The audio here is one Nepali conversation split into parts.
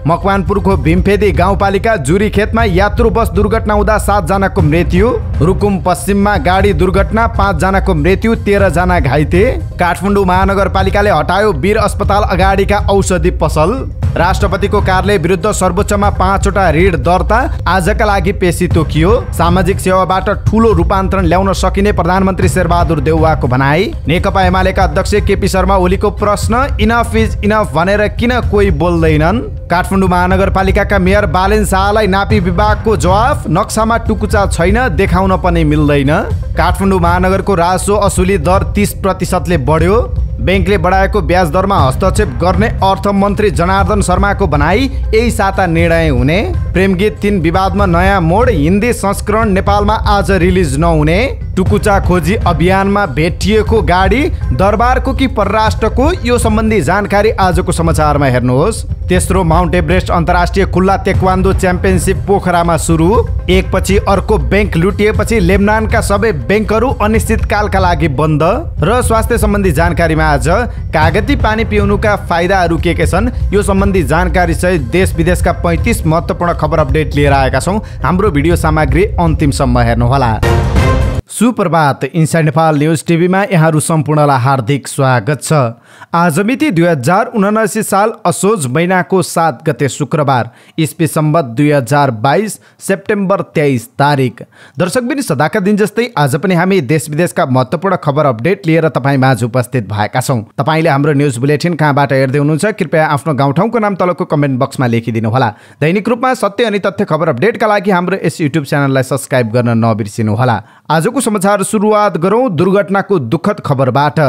मकवानपुरको भीमफेदी गाउँपालिका जुरी खेतमा यात्रु बस दुर्घटना हुँदा 7 जनाको मृत्यु। रुकुम पश्चिममा गाडी दुर्घटना 5 जनाको मृत्यु, 13 जना घाइते। काठमाडौँ महानगरपालिकाले हटायो वीर अस्पताल अगाडिका औषधि पसल। राष्ट्रपतिको कार्यालय विरुद्ध सर्वोच्चमा 5वटा ऋण दर्ता, आजका लागि पेशी तोकियो। सामाजिक सेवाबाट ठूलो रूपान्तरण ल्याउन सकिने प्रधानमन्त्री शेरबहादुर देउवाको भनाई। नेकपा एमालेका अध्यक्ष केपी शर्मा ओलीको प्रश्न, इनफ इज इनफ भनेर किन कोही बोल्दैनन्? काठमाडौँ महानगरपालिकाका मेयर बालेन शाहलाई नापी विभागको जवाफ, नक्सामा टुकुचा छैन, देखाउन पनि मिल्दैन। काठमाडौँ महानगरको राजस्व असुली दर 30% ले बढ्यो। बैंकले बढाएको ब्याज दरमा हस्तक्षेप गर्ने अर्थमन्त्री जनार्दन शर्माको भनाई, यही साता निर्णय हुने। प्रेमगीत 3 विवादमा नयाँ मोड, हिन्दी संस्करण नेपालमा आज रिलिज नहुने। टुकुचा खोजी अभियानमा भेटिएको गाडी दरबारको कि परराष्ट्रको, यो सम्बन्धी जानकारी आजको समाचारमा हेर्नुहोस्। तेस्रो माउन्ट एभरेस्ट अन्तर्राष्ट्रिय खुल्ला तेक्वान्दो च्याम्पियनसिप पोखरामा सुरु। एकपछि अर्को बैंक लुटिएपछि लेबनानका सबै बैंकहरू अनिश्चितकालका लागि बन्द। र स्वास्थ्य सम्बन्धी जानकारीमा आज कागती पानी पिउनुका फाइदाहरू के छन्, यो सम्बन्धी जानकारी सहित देश विदेशका 35 महत्त्वपूर्ण खबर अपडेट लिएर आएका छौँ। हाम्रो भिडियो सामग्री अन्तिमसम्म हेर्नुहोला। सुप्रभात, इनसाइड नेपाल न्युज टिभीमा यहाँहरू सम्पूर्णलाई हार्दिक स्वागत छ। आज मिति 2079 साल असोज महिनाको 7 गते शुक्रबार, इस्वी सम्वत 2022 सेप्टेम्बर 23 तारिक। दर्शकबिन सदाका दिन जस्तै आज पनि हामी देश विदेशका महत्त्वपूर्ण खबर अपडेट लिएर तपाईँ माझ उपस्थित भएका छौँ। तपाईँले हाम्रो न्युज बुलेटिन कहाँबाट हेर्दै हुनुहुन्छ, कृपया आफ्नो गाउँठाउँको नाम तलको कमेन्ट बक्समा लेखिदिनुहोला। दैनिक रूपमा सत्य अनि तथ्य खबर अपडेटका लागि हाम्रो यस युट्युब च्यानललाई सब्स्क्राइब गर्न नबिर्सिनुहोला। आजको समाचार सुरुवात गरौँ दुर्घटनाको दुःखद खबरबाट।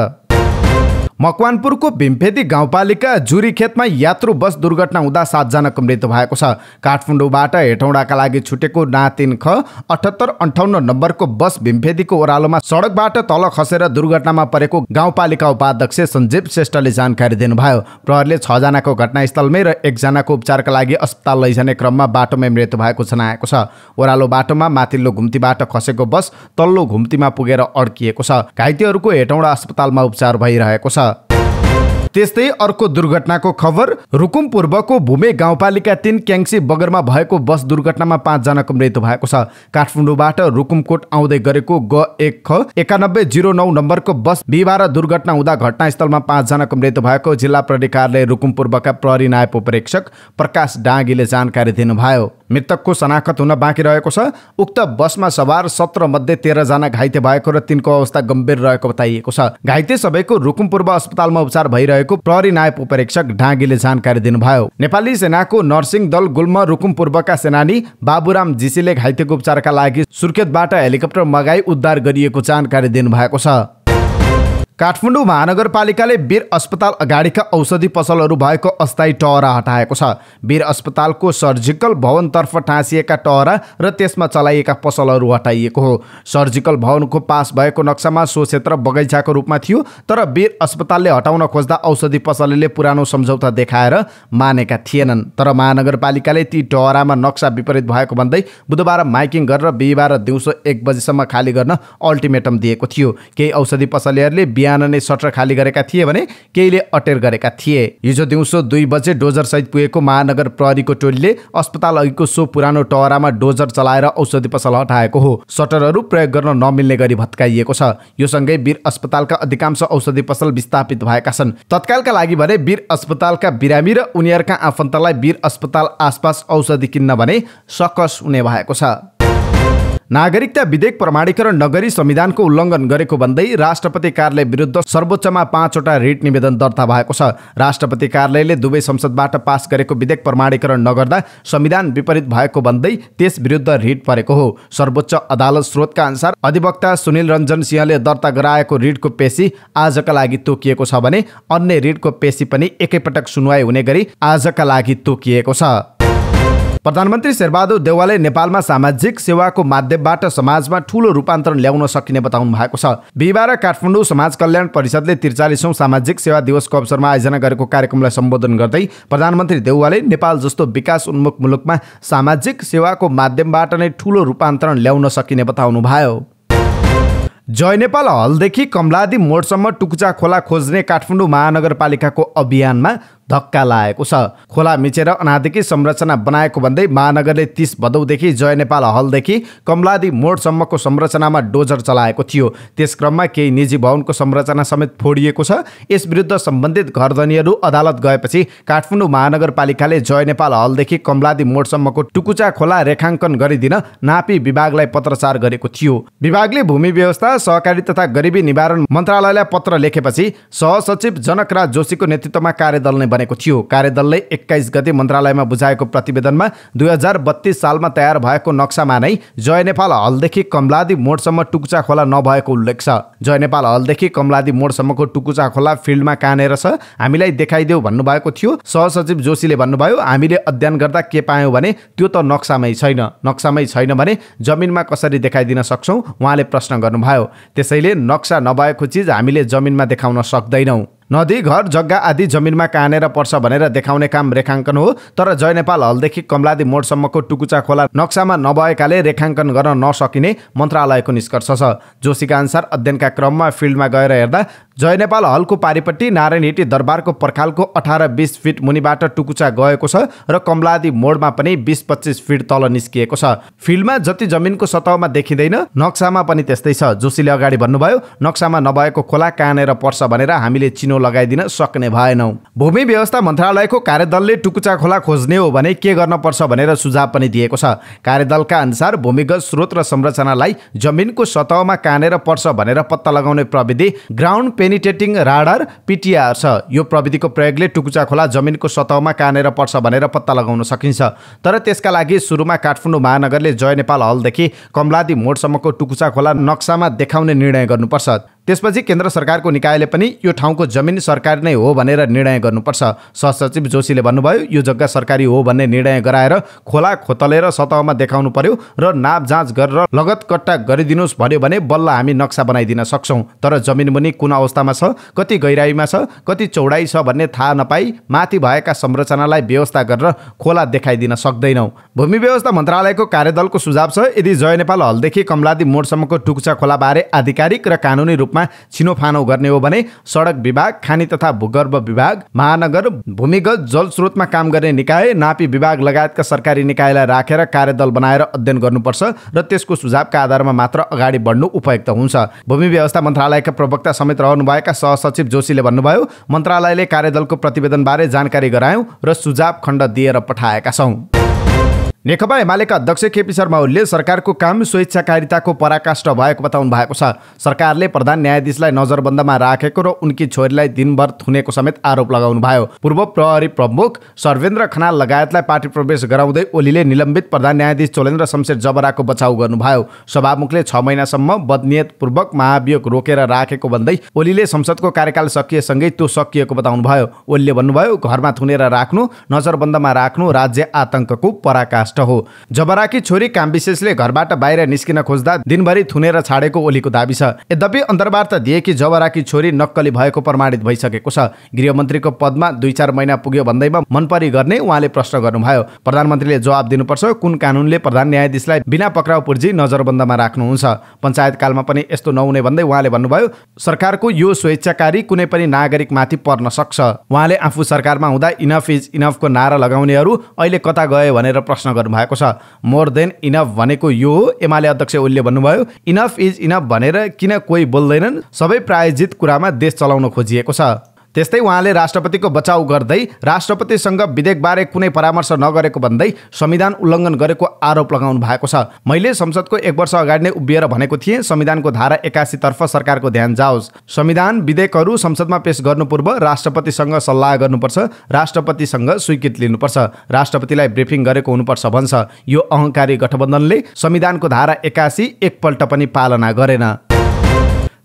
मकवानपुरको भीमफेदी गाउँपालिका जुरी खेतमा यात्रु बस दुर्घटना हुँदा 7 जनाको मृत्यु भएको छ। काठमाडौँबाट हेटौँडाका लागि छुटेको ना 3 ख 7858 नम्बरको बस भीमफेदीको ओह्रालोमा सडकबाट तल खसेर दुर्घटनामा परेको गाउँपालिका उपाध्यक्ष सञ्जीव श्रेष्ठले जानकारी दिनुभयो। प्रहरीले 6 जनाको घटनास्थलमै र 1 जनाको उपचारका लागि अस्पताल लैजाने क्रममा बाटोमै मृत्यु भएको जनाएको छ। ओह्रालो बाटोमा माथिल्लो घुम्तीबाट खसेको बस तल्लो घुम्तीमा पुगेर अड्किएको छ। घाइतेहरूको हेटौँडा अस्पतालमा उपचार भइरहेको छ। त्यस्तै अर्को दुर्घटनाको खबर, रुकुम पूर्वको भूमे गाउँपालिका 3 क्याङ्सी बगरमा भएको बस दुर्घटनामा 5 जनाको मृत्यु भएको छ। काठमाडौँबाट रुकुमकोट आउँदै गरेको G1 ख 9109 नम्बरको बस बिहिबार दुर्घटना हुँदा घटनास्थलमा 5 जनाको मृत्यु भएको जिल्ला प्रहरी कार्यालय रुकुम पूर्वका प्रहरी नायब उपरीक्षक प्रकाश डाँगीले जानकारी दिनुभयो। मृतकको शनाखत हुन बाँकी रहेको छ। उक्त बसमा सवार 17 मध्ये 13 जना घाइते भएको र 3को अवस्था गम्भीर रहेको बताइएको छ। घाइते सबैको रुकुम पूर्व अस्पतालमा उपचार भइरहेको प्रहरी नायब उपरीक्षक डाँगीले जानकारी दिनुभयो। नेपाली सेनाको नर्सिङ दल गुल्म रुकुम पूर्वका सेनानी बाबुराम जीसीले घाइतेको उपचारका लागि सुर्खेतबाट हेलिकप्टर मगाई उद्धार गरिएको जानकारी दिनुभएको छ। काठमाडौँ महानगरपालिकाले वीर अस्पताल अगाडिका औषधि पसलहरू भएको अस्थायी टहरा हटाएको छ। वीर अस्पतालको सर्जिकल भवनतर्फ टाँसिएका टहरा र त्यसमा चलाइएका पसलहरू हटाइएको हो। सर्जिकल भवनको पास भएको नक्सामा सो क्षेत्र बगैँचाको रूपमा थियो, तर वीर अस्पतालले हटाउन खोज्दा औषधि पसलले पुरानो सम्झौता देखाएर मानेका थिएनन्। तर महानगरपालिकाले ती टहरामा नक्सा विपरीत भएको भन्दै बुधबार माइकिङ गरेर बिहिबार दिउँसो 1 बजेसम्म खाली गर्न अल्टिमेटम दिएको थियो। केही औषधि पसलेहरूले बिहान नै सटर खाली गरेका थिए भने केहीले अटेर गरेका थिए। हिजो दिउँसो 2 बजे डोजर सहित पुगेको महानगर प्रहरीको टोलीले अस्पताल अघिको सो पुरानो टहरामा डोजर चलाएर औषधि पसल हटाएको हो। सटरहरू प्रयोग गर्न नमिल्ने गरी भत्काइएको छ। यो सँगै वीर अस्पतालका अधिकांश औषधि पसल विस्थापित भएका छन्। तत्कालका लागि भने वीर अस्पतालका बिरामी र उनीहरूका आफन्तलाई वीर अस्पताल आसपास औषधि किन्न भने सकस हुने भएको छ। नागरिकता विधेयक प्रमाणीकरण नगरी संविधानको उल्लङ्घन गरेको भन्दै राष्ट्रपति कार्यालय विरुद्ध सर्वोच्चमा 5वटा रिट निवेदन दर्ता भएको छ। राष्ट्रपति कार्यालयले दुवै संसदबाट पास गरेको विधेयक प्रमाणीकरण नगर्दा संविधान विपरीत भएको भन्दै त्यस विरुद्ध रिट परेको हो। सर्वोच्च अदालत स्रोतका अनुसार अधिवक्ता सुनिल रञ्जन सिंहले दर्ता गराएको रिटको पेशी आजका लागि तोकिएको छ भने अन्य रिटको पेशी पनि एकैपटक सुनवाई हुने गरी आजका लागि तोकिएको छ। प्रधानमन्त्री शेरबहादुर देउवाले नेपालमा सामाजिक सेवाको माध्यमबाट समाजमा ठूलो रूपान्तरण ल्याउन सकिने बताउनु भएको छ। बिहिबार काठमाडौँ समाज कल्याण परिषदले 43औं सामाजिक सेवा दिवसको अवसरमा आयोजना गरेको कार्यक्रमलाई सम्बोधन गर्दै प्रधानमन्त्री देउवाले नेपाल जस्तो विकास उन्मुख मुलुकमा सामाजिक सेवाको माध्यमबाट नै ठूलो रूपान्तरण ल्याउन सकिने बताउनु भयो। जय नेपाल हलदेखि कमलादी मोडसम्म टुकुचा खोला खोज्ने काठमाडौँ महानगरपालिकाको अभियानमा धक्का लागेको छ। खोला मिचेर अनाधिकृत संरचना बनाएको भन्दै महानगरले 30 भदौदेखि जय नेपाल हलदेखि कमलादी मोडसम्मको संरचनामा डोजर चलाएको थियो। त्यस क्रममा केही निजी भवनको संरचना समेत फोडिएको छ। यस विरुद्ध सम्बन्धित घरधनीहरू अदालत गएपछि काठमाडौँ महानगरपालिकाले जय नेपाल हलदेखि कमलादी मोडसम्मको टुकुचा खोला रेखाङ्कन गरिदिन नापी विभागलाई पत्रचार गरेको थियो। विभागले भूमि व्यवस्था, सहकारी तथा गरिबी निवारण मन्त्रालयलाई पत्र लेखेपछि सहसचिव जनकराज जोशीको नेतृत्वमा कार्यदल नै बनेको थियो। कार्यदलले 21 गते मन्त्रालयमा बुझाएको प्रतिवेदनमा 2032 सालमा तयार भएको नक्सामा नै जय नेपाल हलदेखि कमलादी मोडसम्म टुकुचा खोला नभएको उल्लेख छ। जय नेपाल हलदेखि कमलादी मोडसम्मको टुकुचा खोला फिल्डमा कहाँनेर छ, हामीलाई देखाइदेऊ भन्नुभएको थियो। सहसचिव जोशीले भन्नुभयो, हामीले अध्ययन गर्दा के पायौँ भने त्यो त नक्सामै छैन। नक्सामै छैन भने जमिनमा कसरी देखाइदिन सक्छौँ, उहाँले प्रश्न गर्नुभयो। त्यसैले नक्सा नभएको चिज हामीले जमिनमा देखाउन सक्दैनौँ। नदी, घर, जग्गा आदि जमिनमा कहाँनेर पर्छ भनेर देखाउने काम रेखाङ्कन हो। तर जय नेपाल हलदेखि कमलादी मोडसम्मको टुकुचा खोला नक्सामा नभएकाले रेखाङ्कन गर्न नसकिने मन्त्रालयको निष्कर्ष छ। जोशीका अनुसार अध्ययनका क्रममा फिल्डमा गएर हेर्दा जय नेपाल हलको पारिपट्टि नारायणहिटी दरबारको पर्खालको 18-20 फिट मुनिबाट टुकुचा गएको छ र कमलादी मोडमा पनि 20-25 फिट तल निस्किएको छ। फिल्डमा जति जमिनको सतहमा देखिँदैन, नक्सामा पनि त्यस्तै छ। जोशीले अगाडि भन्नुभयो, नक्सामा नभएको खोला कहाँनेर पर्छ भनेर हामीले चिनो लगाइदिन सक्ने भएनौँ। भूमि व्यवस्था मन्त्रालयको कार्यदलले टुकुचा खोला खोज्ने हो भने के गर्न पर्छ भनेर सुझाव पनि दिएको छ। कार्यदलका अनुसार भूमिगत स्रोत र संरचनालाई जमिनको सतहमा कहाँनेर पर्छ भनेर पत्ता लगाउने प्रविधि ग्राउन्ड पेनिट्रेटिङ राडार PTR छ। यो प्रविधिको प्रयोगले टुकुचा खोला जमिनको सतहमा कहाँनेर पर्छ भनेर पत्ता लगाउन सकिन्छ। तर त्यसका लागि सुरुमा काठमाडौँ महानगरले जय नेपाल हलदेखि कमलादी मोडसम्मको टुकुचा खोला नक्सामा देखाउने निर्णय गर्नुपर्छ। त्यसपछि केन्द्र सरकारको निकायले पनि यो ठाउँको जमिन सरकारी नै हो भनेर निर्णय गर्नुपर्छ। सहसचिव जोशीले भन्नुभयो, यो जग्गा सरकारी हो भन्ने निर्णय गराएर खोला खोतलेर सतहमा देखाउनु पर्यो र नाप जाँच गरेर लगत कट्टा गरिदिनुहोस् भन्यो भने बल्ल हामी नक्सा बनाइदिन सक्छौँ। तर जमिन मुनि कुन अवस्थामा छ, कति गहिराइमा छ, कति चौडाइ छ भन्ने थाहा नपाई माथि भएका संरचनालाई व्यवस्था गरेर खोला देखाइदिन सक्दैनौँ। भूमि व्यवस्था मन्त्रालयको कार्यदलको सुझाव छ, यदि जय नेपाल हलदेखि कमलादी मोडसम्मको टुकुचा खोलाबारे आधिकारिक र कानुनी रूपमा छिनोफानो गर्ने हो भने सडक विभाग, खानी तथा भूगर्भ विभाग, महानगर भूमिगत जल स्रोतमा काम गर्ने निकाय, नापी विभाग लगायतका सरकारी निकायलाई राखेर कार्यदल बनाएर अध्ययन गर्नुपर्छ र त्यसको सुझावका आधारमा मात्र अगाडि बढ्नु उपयुक्त हुन्छ। भूमि व्यवस्था मन्त्रालयका प्रवक्ता समेत रहनुभएका सहसचिव जोशीले भन्नुभयो, मन्त्रालयले कार्यदलको प्रतिवेदनबारे जानकारी गरायौँ र सुझाव खण्ड दिएर पठाएका छौँ। नेकपा एमालेका अध्यक्ष केपी शर्मा ओलीले सरकारको काम स्वेच्छाकारिताको पराकाष्ठ भएको बताउनु भएको छ। सरकारले प्रधान न्यायाधीशलाई नजरबन्दमा राखेको र उनकी छोरीलाई दिनभर थुनेको समेत आरोप लगाउनु भयो। पूर्व प्रहरी प्रमुख सर्वेन्द्र खनाल लगायतलाई पार्टी प्रवेश गराउँदै ओलीले निलम्बित प्रधान न्यायाधीश चोलेन्द्र शमशेर जबराको बचाउ गर्नुभयो। सभामुखले 6 महिनासम्म बदनियतपूर्वक महाभियोग रोकेर राखेको भन्दै ओलीले संसदको कार्यकाल सकिएसँगै त्यो सकिएको बताउनु भयो। ओलीले भन्नुभयो, घरमा थुनेर राख्नु, नजरबन्दमा राख्नु राज्य आतंकको पराकाष्ठ हो। जबराकी छोरी काम विशेषले घरबाट बाहिर निस्किन खोज्दा दिनभरि थुनेर छाडेको ओलीको दाबी छ। यद्यपि अन्तर्वार्ता दिए कि जबराकी छोरी नक्कली भएको प्रमाणित भइसकेको छ। गृहमन्त्रीको पदमा 2-4 महिना पुग्यो भन्दैमा मनपरी गर्ने उहाँले प्रश्न गर्नुभयो। प्रधानमन्त्रीले जवाब दिनुपर्छ, कुन कानुनले प्रधान न्यायाधीशलाई बिना पक्राउ पुर्जी नजरबन्दमा राख्नुहुन्छ। पञ्चायतकालमा पनि यस्तो नहुने भन्दै उहाँले भन्नुभयो, सरकारको यो स्वेच्छाकारी कुनै पनि नागरिकमाथि पर्न सक्छ। उहाँले आफू सरकारमा हुँदा इनफ इज इनफको नारा लगाउनेहरू अहिले कता गए भनेर प्रश्न गर्नुभएको छ। मोर देन इनफ भनेको यो हो। एमाले अध्यक्ष ओलीले भन्नुभयो, इनफ इज इनफ भनेर किन कोही बोल्दैनन्, सबै प्रायोजित कुरामा देश चलाउन खोजिएको छ। त्यस्तै उहाँले राष्ट्रपतिको बचाउ गर्दै राष्ट्रपतिसँग विधेयकबारे कुनै परामर्श नगरेको भन्दै संविधान उल्लङ्घन गरेको आरोप लगाउनु भएको छ। मैले संसदको 1 वर्ष अगाडि नै उभिएर भनेको थिएँ, संविधानको धारा 81 तर्फ सरकारको ध्यान जाओस्। संविधान विधेयकहरू संसदमा पेश गर्नु पूर्व राष्ट्रपतिसँग सल्लाह गर्नुपर्छ, राष्ट्रपतिसँग स्वीकृति लिनुपर्छ, राष्ट्रपतिलाई ब्रिफिङ गरेको हुनुपर्छ भन्छ। यो अहङ्कारी गठबन्धनले संविधानको धारा 81 एकपल्ट पनि पालना गरेन।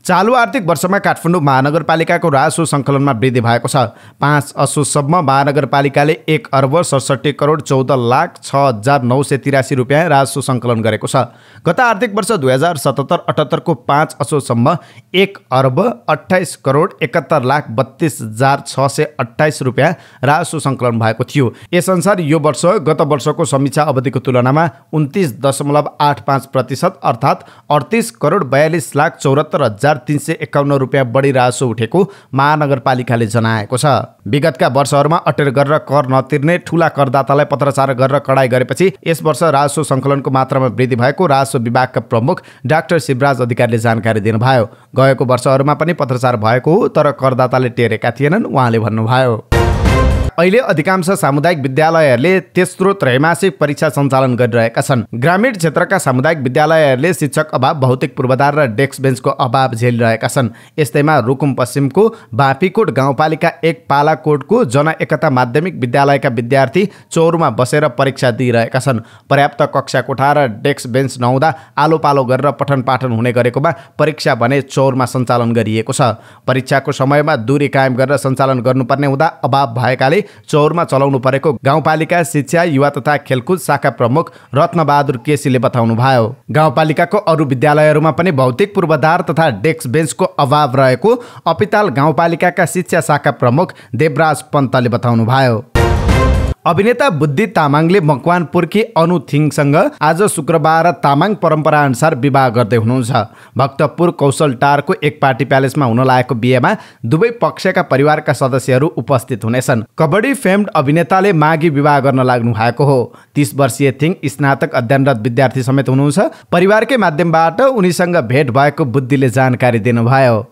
चालु आर्थिक वर्षमा काठमाडौँ महानगरपालिकाको राजस्व सङ्कलनमा वृद्धि भएको छ। 5 असोजसम्म महानगरपालिकाले 1 अर्ब 67 करोड 14 लाख 6,983 रुपियाँ राजस्व सङ्कलन गरेको छ। गत आर्थिक वर्ष 2077-78 को 5 असोजसम्म 1 अर्ब 28 करोड 71 लाख 32,628 रुपियाँ राजस्व सङ्कलन भएको थियो। यसअनुसार यो वर्ष गत वर्षको समीक्षा अवधिको तुलनामा 29.85% अर्थात् 38 करोड 42 लाख 74,000 22,351 रुपियाँ बढी राजस्व उठेको महानगरपालिकाले जनाएको छ। विगतका वर्षहरूमा अटेर गरेर कर नतिर्ने ठूला करदातालाई पत्राचार गरेर कडाई गरेपछि यस वर्ष राजस्व सङ्कलनको मात्रामा वृद्धि भएको राजस्व विभागका प्रमुख डाक्टर शिवराज अधिकारीले जानकारी दिनुभयो। गएको वर्षहरूमा पनि पत्राचार भएको हो, तर करदाताले टेरेका थिएनन् उहाँले भन्नुभयो। अहिले अधिकांश सामुदायिक विद्यालयहरूले तेस्रो त्रैमासिक परीक्षा सञ्चालन गरिरहेका छन्। ग्रामीण क्षेत्रका सामुदायिक विद्यालयहरूले शिक्षक अभाव, भौतिक पूर्वाधार र डेस्क बेन्चको अभाव झेलिरहेका छन्। यस्तैमा रुकुम पश्चिमको बाँफीकोट गाउँपालिका 1 पालाकोटको जनएकता माध्यमिक विद्यालयका विद्यार्थी चौरमा बसेर परीक्षा दिइरहेका छन्। पर्याप्त कक्षा कोठा र डेस्क बेन्च नहुँदा आलो पालो गरेर पठन पाठन हुने गरेकोमा परीक्षा भने चौरमा सञ्चालन गरिएको छ। परीक्षाको समयमा दूरी कायम गरेर सञ्चालन गर्नुपर्ने हुँदा अभाव भएकाले चौरमा चलाउनु परेको गाउँपालिका शिक्षा, युवा तथा खेलकुद शाखा प्रमुख रत्नबहादुर केसीले बताउनुभयो। गाउँपालिकाको अरू विद्यालयहरूमा पनि भौतिक पूर्वाधार तथा डेस्क बेन्चको अभाव रहेको अपिताल गाउँपालिकाका शिक्षा शाखा प्रमुख देवराज पन्तले बताउनुभयो। अभिनेता बुद्धि तामाङले मकवानपुरकी अनु थिङसँग आज शुक्रबार तामाङ परम्परा अनुसार विवाह गर्दै हुनुहुन्छ। भक्तपुर कौशलटारको एक पार्टी प्यालेसमा हुन लागेको बिहेमा दुवै पक्षका परिवारका सदस्यहरू उपस्थित हुनेछन्। कबड्डी फेम्ड अभिनेताले माघी विवाह गर्न लाग्नु भएको हो। 30 वर्षीय थिङ स्नातक अध्ययनरत विद्यार्थी समेत हुनुहुन्छ। परिवारकै माध्यमबाट उनीसँग भेट भएको बुद्धिले जानकारी दिनुभयो।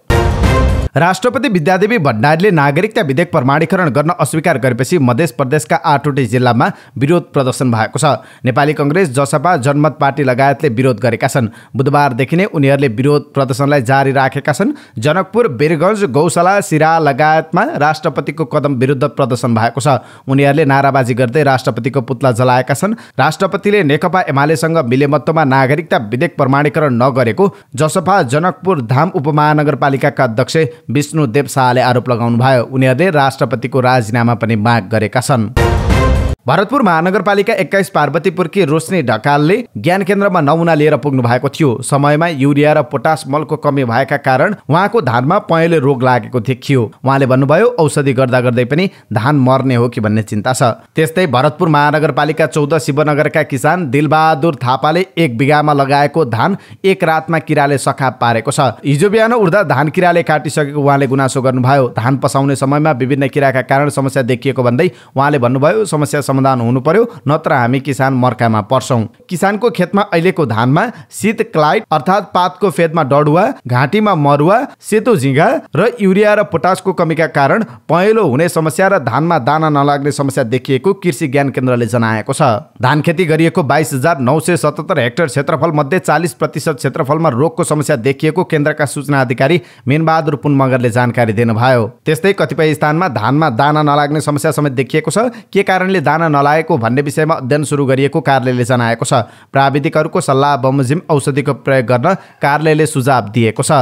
राष्ट्रपति विद्यादेवी भण्डारीले नागरिकता विधेयक प्रमाणीकरण गर्न अस्वीकार गरेपछि मध्य प्रदेशका 8वटै जिल्लामा विरोध प्रदर्शन भएको छ। नेपाली कङ्ग्रेस, जसपा, जनमत पार्टी लगायतले विरोध गरेका छन्। बुधबारदेखि नै उनीहरूले विरोध प्रदर्शनलाई जारी राखेका छन्। जनकपुर, वीरगञ्ज, गौशाला, सिरा लगायतमा राष्ट्रपतिको कदम विरुद्ध प्रदर्शन भएको छ। उनीहरूले नाराबाजी गर्दै राष्ट्रपतिको पुतला जलाएका छन्। राष्ट्रपतिले नेकपा एमालेसँग मिलेमत्वमा नागरिकता विधेयक प्रमाणीकरण नगरेको जसपा जनकपुर धाम उपमहानगरपालिकाका अध्यक्ष विष्णुदेव शाहले आरोप लगाउनुभयो। उनीहरूले राष्ट्रपतिको राजीनामा पनि माग गरेका छन्। भरतपुर महानगरपालिका 21 पार्वतीपुरकी रोशनी ढकालले ज्ञान केन्द्रमा नमुना लिएर पुग्नु भएको थियो। समयमा युरिया र पोटास मलको कमी भएका कारण उहाँको धानमा पहेँलो रोग लागेको देखियो। उहाँले भन्नुभयो, औषधि गर्दा गर्दै पनि धान मर्ने हो कि भन्ने चिन्ता छ। त्यस्तै भरतपुर महानगरपालिका 14 शिवनगरका किसान दिलबहादुर थापाले 1 बिघामा लगाएको धान एक रातमा किराले सखाप पारेको छ। हिजो बिहान उड्दा धान किराले काटिसकेको उहाँले गुनासो गर्नुभयो। धान पसाउने समयमा विभिन्न किराका कारण समस्या देखिएको भन्दै उहाँले भन्नुभयो, समस्या समाधान हुनु पर्यो, नत्र हामी किसान मर्कामा पर्छौं। किसानको खेतमा अहिलेको धानमा शीत क्लाइड अर्थात् पातको फेदमा डडुवा, घाँटीमा मरुवा, सेतो झिँगा र युरिया र पोटासको कमीका कारण पहेँलो हुने समस्या र धानमा दाना नलाग्ने समस्या देखिएको कृषि ज्ञान केन्द्रले जनाएको छ। धान खेती गरिएको 22,977 हेक्टर क्षेत्रफल मध्ये 40% क्षेत्रफलमा रोगको समस्या देखिएको केन्द्रका सूचना अधिकारी मीनबहादुर पुन मगरले जानकारी दिनुभयो। त्यस्तै कतिपय स्थानमा धानमा दाना नलाग्ने समस्या समेत देखिएको छ। के कारणले दाना नलागेको भन्ने विषयमा अध्ययन सुरु गरिएको कार्यालयले जनाएको छ। प्राविधिकहरूको सल्लाह बमोजिम औषधिको प्रयोग गर्न कार्यालयले सुझाव दिएको छ।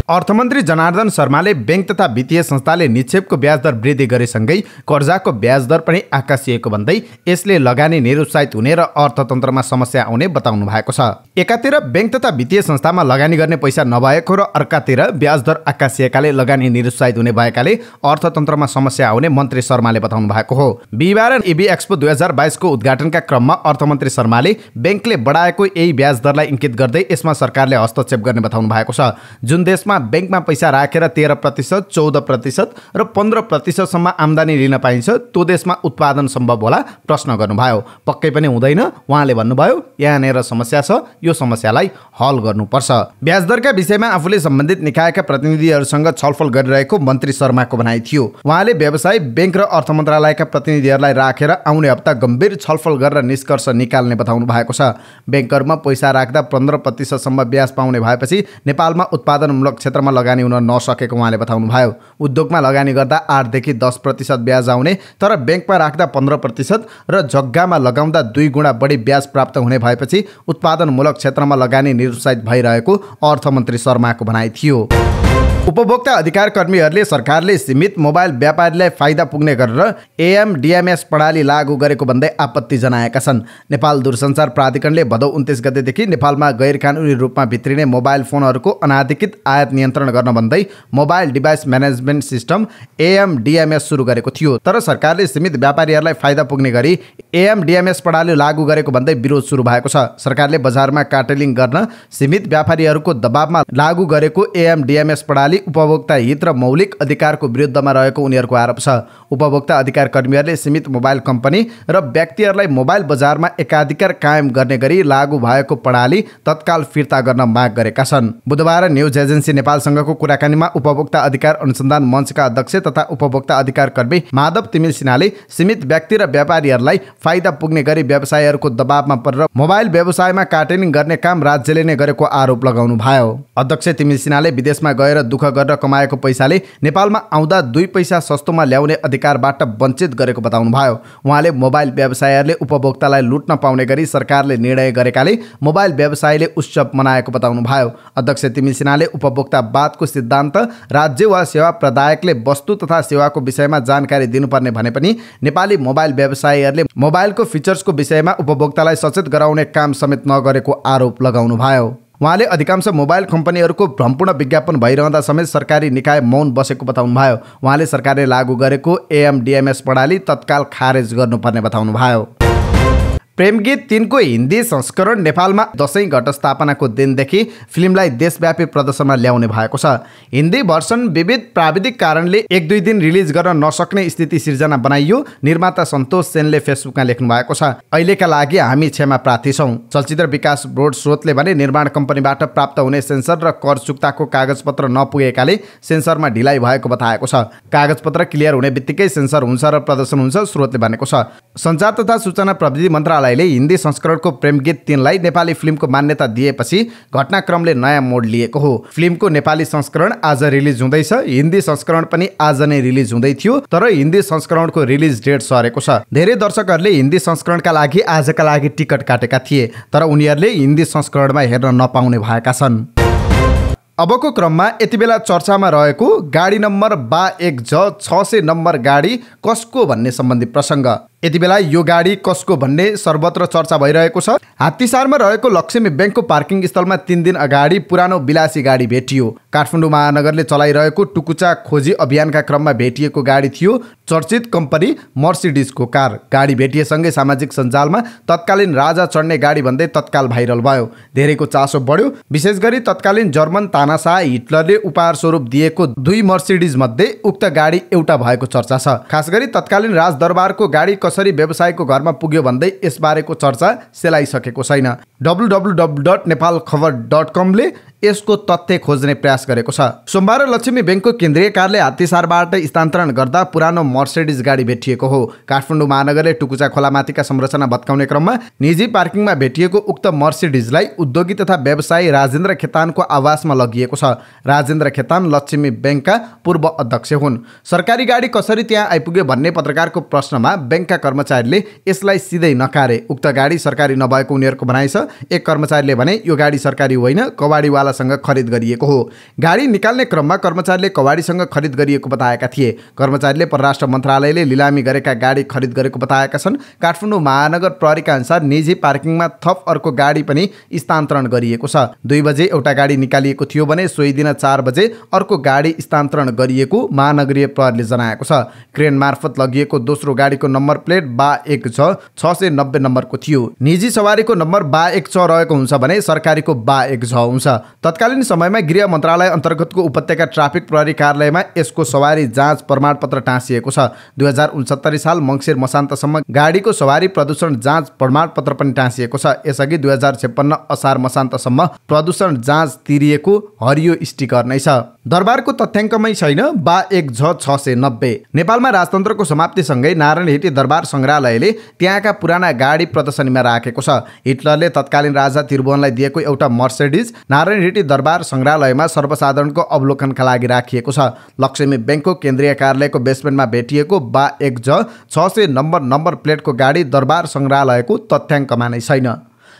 अर्थमन्त्री जनार्दन शर्माले बैंक तथा वित्तीय संस्थाले निक्षेपको ब्याज दर वृद्धि गरेसँगै कर्जाको ब्याज दर पनि आकाशिएको भन्दै यसले लगानी निरुत्साहित हुने र अर्थतन्त्रमा समस्या आउने बताउनु भएको छ। एकातिर बैंक तथा वित्तीय संस्थामा लगानी गर्ने पैसा नभएको र अर्कातिर ब्याज दर आकाशिएकाले लगानी निरुत्साहित हुने भएकाले अर्थतन्त्रमा समस्या आउने मन्त्री शर्माले बताउनु भएको हो। बिहिबार EB एक्सपो 2022 को उद्घाटनका क्रममा अर्थमन्त्री शर्माले बैंकले बढाएको यही ब्याज दरलाई इङ्कित गर्दै यसमा सरकारले हस्तक्षेप गर्ने बताउनु भएको छ। जुन देशमा बैंकमा पैसा राखेर 13%, 14% र 15% सम्म आम्दानी लिन पाइन्छ, त्यो देशमा उत्पादन सम्भव होला? प्रश्न गर्नुभयो। पक्कै पनि हुँदैन उहाँले भन्नुभयो। यहाँनेर समस्या छ, यो समस्यालाई हल गर्नुपर्छ। ब्याज दरका विषयमा आफूले सम्बन्धित निकायका प्रतिनिधिहरूसँग छलफल गरिरहेको मन्त्री शर्माको भनाइ थियो। उहाँले व्यवसाय, बैंक र अर्थ मन्त्रालयका प्रतिनिधिहरूलाई राखेर आउने हप्ता गम्भीर छलफल गरेर निष्कर्ष निकाल्ने बताउनु भएको छ। बैंकहरूमा पैसा राख्दा 15% सम्म ब्याज पाउने भएपछि नेपालमा उत्पादनमूलक क्षेत्रमा लगानी हुन नसकेको उहाँले बताउनु भयो। उद्योगमा लगानी गर्दा 8 देखि 10% ब्याज आउने, तर बैंकमा राख्दा 15% र जग्गामा लगाउँदा 2 गुणा बढी ब्याज प्राप्त हुने भएपछि उत्पादनमूलक क्षेत्रमा लगानी निरुत्साहित भइरहेको अर्थमन्त्री शर्माको भनाइ थियो। उपभोक्ता अधिकार कर्मीहरूले सरकारले सीमित मोबाइल व्यापारीलाई फाइदा पुग्ने गरेर एएमडीएमएस प्रणाली लागू गरेको भन्दै आपत्ति जनाएका छन्। नेपाल दूरसञ्चार प्राधिकरणले भदौ 29 गतेदेखि नेपालमा गैर कानुनी रूपमा भित्रिने मोबाइल फोनहरूको अनाधिकृत आयात नियन्त्रण गर्न भन्दै मोबाइल डिभाइस म्यानेजमेन्ट सिस्टम एएमडीएमएस सुरु गरेको थियो। तर सरकारले सीमित व्यापारीहरूलाई फाइदा पुग्ने गरी एएमडीएमएस प्रणाली लागू गरेको भन्दै विरोध सुरु भएको छ। सरकारले बजारमा कार्टेलिङ गर्न सीमित व्यापारीहरूको दबावमा लागू गरेको एएमडीएमएस प्रणाली उपभोक्ता हित र मौलिक अधिकारको विरुद्धमा रहेको उनीहरूको आरोप छ। उपभोक्ता अधिकार कर्मीहरूले सीमित मोबाइल कम्पनी र व्यक्तिहरूलाई मोबाइल बजारमा एकाधिकार कायम गर्ने गरी लागू भएको प्रणाली तत्काल फिर्ता गर्न माग गरेका छन्। बुधबार न्युज एजेन्सी नेपालसँगको कुराकानीमा उपभोक्ता अधिकार अनुसन्धान मञ्चका अध्यक्ष तथा उपभोक्ता अधिकार कर्मी माधव तिमिल सिन्हाले सीमित व्यक्ति र व्यापारीहरूलाई फाइदा पुग्ने गरी व्यवसायीहरूको दबावमा परेर मोबाइल व्यवसायमा कार्टेलिङ गर्ने काम राज्यले नै गरेको आरोप लगाउनु भयो। अध्यक्ष तिमिल सिन्हाले विदेशमा गएर दुःख गरेर कमाएको पैसाले नेपालमा आउँदा 2 पैसा सस्तोमा ल्याउने अधिकारबाट वञ्चित गरेको बताउनु भयो। उहाँले मोबाइल व्यवसायीहरूले उपभोक्तालाई लुट्न पाउने गरी सरकारले निर्णय गरेकाले मोबाइल व्यवसायीले उत्सव मनाएको बताउनु भयो। अध्यक्ष तिमिल सिन्हाले उपभोक्तावादको सिद्धान्त राज्य वा सेवा प्रदायकले वस्तु तथा सेवाको विषयमा जानकारी दिनुपर्ने भने पनि नेपाली मोबाइल व्यवसायीहरूले मोबाइलको फिचर्सको विषयमा उपभोक्तालाई सचेत गराउने काम समेत नगरेको आरोप लगाउनु भयो। उहाँले अधिकांश मोबाइल कम्पनीहरूको भ्रमपूर्ण विज्ञापन भइरहँदा समेत सरकारी निकाय मौन बसेको बताउनु भयो। उहाँले सरकारले लागू गरेको एएमडीएमएस प्रणाली तत्काल खारेज गर्नुपर्ने बताउनु भयो। प्रेमगीत 3 को हिन्दी संस्करण नेपालमा दशैं घटस्थापनाको दिनदेखि फिल्मलाई देशव्यापी प्रदर्शनमा ल्याउने भएको छ। हिन्दी भर्सन विविध प्राविधिक कारणले 1-2 दिन रिलिज गर्न नसक्ने स्थिति सिर्जना बनाइयो। निर्माता सन्तोष सेनले फेसबुकमा लेख्नु भएको छ, अहिलेका लागि हामी क्षमा प्रार्थी छौँ। चलचित्र विकास बोर्ड स्रोतले भने निर्माण कम्पनीबाट प्राप्त हुने सेन्सर र कर चुक्ताको कागजपत्र नपुगेकाले सेन्सरमा ढिलाइ भएको बताएको छ। कागजपत्र क्लियर हुने बित्तिकै सेन्सर हुन्छ र प्रदर्शन हुन्छ, स्रोतले भनेको छ। सञ्चार तथा सूचना प्रविधि मन्त्रालयले हिन्दी संस्करणको प्रेमगीत 3 लाई नेपाली फिल्मको मान्यता दिएपछि घटनाक्रमले नयाँ मोड लिएको हो। फिल्मको नेपाली संस्करण आज रिलिज हुँदैछ। हिन्दी संस्करण पनि आज नै रिलिज हुँदै थियो, तर हिन्दी संस्करणको रिलिज डेट सरेको छ। धेरै दर्शकहरूले हिन्दी संस्करणका लागि आजका लागि टिकट काटेका थिए, तर उनीहरूले हिन्दी संस्करणमा हेर्न नपाउने भएका छन्। अबको क्रममा यति बेला चर्चामा रहेको गाडी नम्बर 22J600 नम्बर गाडी कसको भन्ने सम्बन्धी प्रसङ्ग। यति बेला यो गाडी कसको भन्ने सर्वत्र चर्चा भइरहेको छ। हात्तीसारमा रहेको लक्ष्मी ब्याङ्कको पार्किङ स्थलमा 3 दिन अगाडि पुरानो विलासी गाडी भेटियो। काठमाडौँ महानगरले चलाइरहेको टुकुचा खोजी अभियानका क्रममा भेटिएको गाडी थियो चर्चित कम्पनी मर्सिडिजको कार। गाडी भेटिएसँगै सामाजिक सञ्जालमा तत्कालीन राजा चढ्ने गाडी भन्दै तत्काल भाइरल भयो। धेरैको चासो बढ्यो। विशेष गरी तत्कालीन जर्मन तानाशाह हिटलरले उपहार स्वरूप दिएको 2 मर्सिडिज मध्ये उक्त गाडी एउटा भएको चर्चा छ। खास गरी तत्कालीन राजदरबारको गाडी कसरी व्यवसायीको घरमा पुग्यो भन्दै यसबारेको चर्चा सेलाइसकेको छैन। www.nepalkhabar.com ले यसको तथ्य खोज्ने प्रयास गरेको छ। सोमबार लक्ष्मी ब्याङ्कको केन्द्रीय कार्यालय हात्तीसारबाट स्थानान्तरण गर्दा पुरानो मर्सिडिज गाडी भेटिएको हो। काठमाडौँ महानगरले टुकुचा खोलामाथिका संरचना भत्काउने क्रममा निजी पार्किङमा भेटिएको उक्त मर्सिडिजलाई उद्योगी तथा व्यवसायी राजेन्द्र खेतानको आवासमा लगिएको छ। राजेन्द्र खेतान लक्ष्मी ब्याङ्कका पूर्व अध्यक्ष हुन्। सरकारी गाडी कसरी त्यहाँ आइपुग्यो भन्ने पत्रकारको प्रश्नमा ब्याङ्कका कर्मचारीले यसलाई सिधै नकारे। उक्त गाडी सरकारी नभएको उनीहरूको भनाइ छ। एक कर्मचारीले भने यो गाडी सरकारी होइन, कवाडीवालासँग खरिद गरिएको हो। गाडी निकाल्ने क्रममा कर्मचारीले कवाडीसँग खरिद गरिएको बताएका थिए। कर्मचारीले परराष्ट्र मन्त्रालयले लिलामी गरेका गाडी खरिद गरेको बताएका छन्। काठमाडौँ महानगर प्रहरीका अनुसार निजी पार्किङमा थप अर्को गाडी पनि स्थानान्तरण गरिएको छ। 2 बजे एउटा गाडी निकालिएको थियो भने सोही दिन 4 बजे अर्को गाडी स्थानान्तरण गरिएको महानगरीय प्रहरीले जनाएको छ। क्रेन मार्फत लगिएको दोस्रो गाडीको नम्बर प्लेट 22J690 नम्बरको थियो। निजी सवारीको नम्बर 22J रहेको हुन्छ भने सरकारीको 22J हुन्छ। तत्कालीन समयमा गृह मन्त्रालय अन्तर्गतको उपत्यका ट्राफिक प्रहरी कार्यालयमा यसको सवारी जाँच प्रमाणपत्र टाँसिएको छ। 2069 साल मङ्सिर मसान्तसम्म गाडीको सवारी प्रदूषण जाँच प्रमाणपत्र पनि टाँसिएको छ। यसअघि 2056 असार मसान्तसम्म प्रदूषण जाँच तिरिएको हरियो स्टिकर नै छ। दरबारको तथ्याङ्कमै छैन 22J690। नेपालमा राजतन्त्रको समाप्तिसँगै नारायणहिटी दरबार सङ्ग्रहालयले त्यहाँका पुराना गाडी प्रदर्शनीमा राखेको छ। हिटलरले तत्कालीन राजा त्रिभुवनलाई दिएको एउटा मर्सिडिज नारायणहिटी दरबार सङ्ग्रहालयमा सर्वसाधारणको अवलोकनका लागि राखिएको छ। लक्ष्मी ब्याङ्कको केन्द्रीय कार्यालयको बेसमेन्टमा भेटिएको 22J690 नम्बर प्लेटको गाडी दरबार सङ्ग्रहालयको तथ्याङ्कमा नै छैन।